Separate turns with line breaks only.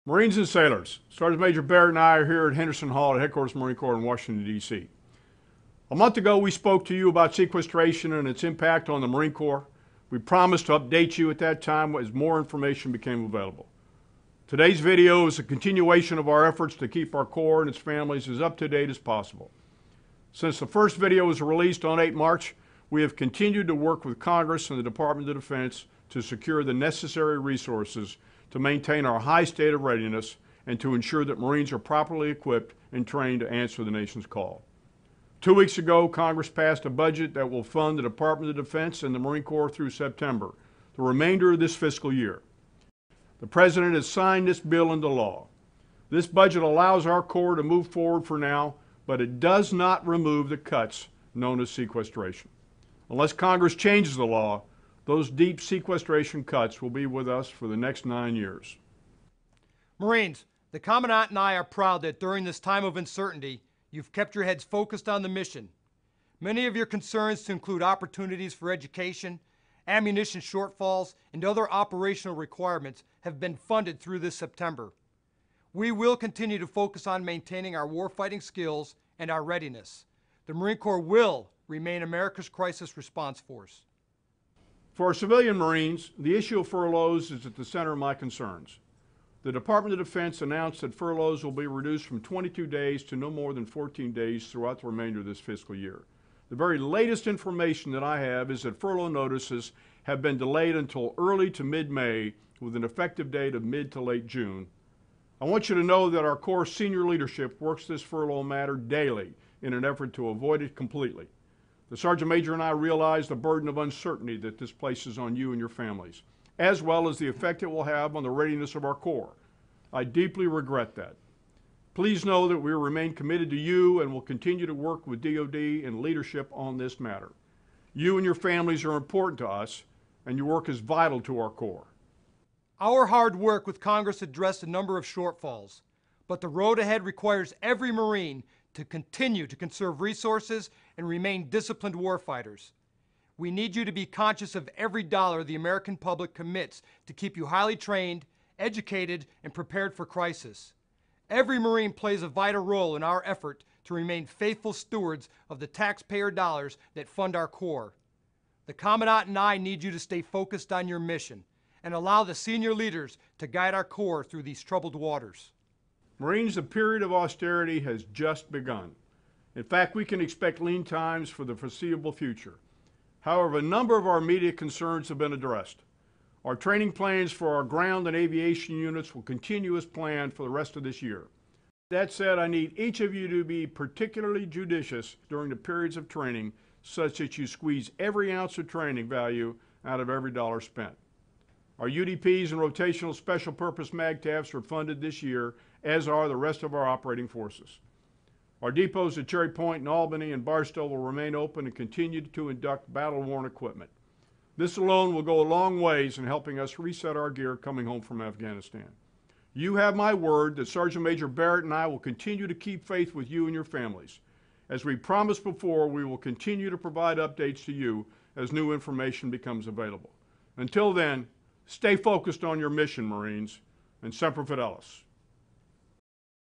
Marines and sailors, Sergeant Major Barrett and I are here at Henderson Hall at Headquarters Marine Corps in Washington, D.C. A month ago, we spoke to you about sequestration and its impact on the Marine Corps. We promised to update you at that time as more information became available. Today's video is a continuation of our efforts to keep our Corps and its families as up-to-date as possible. Since the first video was released on 8 March, we have continued to work with Congress and the Department of Defense to secure the necessary resources to maintain our high state of readiness and to ensure that Marines are properly equipped and trained to answer the nation's call. 2 weeks ago, Congress passed a budget that will fund the Department of Defense and the Marine Corps through September, the remainder of this fiscal year. The President has signed this bill into law. This budget allows our Corps to move forward for now, but it does not remove the cuts known as sequestration. Unless Congress changes the law, those deep sequestration cuts will be with us for the next 9 years.
Marines, the Commandant and I are proud that during this time of uncertainty, you've kept your heads focused on the mission. Many of your concerns include opportunities for education, ammunition shortfalls, and other operational requirements have been funded through this September. We will continue to focus on maintaining our warfighting skills and our readiness. The Marine Corps will remain America's crisis response force.
For our civilian Marines, the issue of furloughs is at the center of my concerns. The Department of Defense announced that furloughs will be reduced from 22 days to no more than 14 days throughout the remainder of this fiscal year. The very latest information that I have is that furlough notices have been delayed until early to mid-May with an effective date of mid to late June. I want you to know that our Corps senior leadership works this furlough matter daily in an effort to avoid it completely. The Sergeant Major and I realize the burden of uncertainty that this places on you and your families, as well as the effect it will have on the readiness of our Corps. I deeply regret that. Please know that we remain committed to you and will continue to work with DoD and leadership on this matter. You and your families are important to us, and your work is vital to our Corps.
Our hard work with Congress addressed a number of shortfalls, but the road ahead requires every Marine to continue to conserve resources and remain disciplined warfighters. We need you to be conscious of every dollar the American public commits to keep you highly trained, educated, and prepared for crisis. Every Marine plays a vital role in our effort to remain faithful stewards of the taxpayer dollars that fund our Corps. The Commandant and I need you to stay focused on your mission and allow the senior leaders to guide our Corps through these troubled waters.
Marines, the period of austerity has just begun. In fact, we can expect lean times for the foreseeable future. However, a number of our immediate concerns have been addressed. Our training plans for our ground and aviation units will continue as planned for the rest of this year. That said, I need each of you to be particularly judicious during the periods of training such that you squeeze every ounce of training value out of every dollar spent. Our UDPs and rotational special purpose MAGTFs are funded this year, as are the rest of our operating forces. Our depots at Cherry Point and Albany and Barstow will remain open and continue to induct battle-worn equipment. This alone will go a long ways in helping us reset our gear coming home from Afghanistan. You have my word that Sergeant Major Barrett and I will continue to keep faith with you and your families. As we promised before, we will continue to provide updates to you as new information becomes available. Until then, stay focused on your mission, Marines, and Semper Fidelis.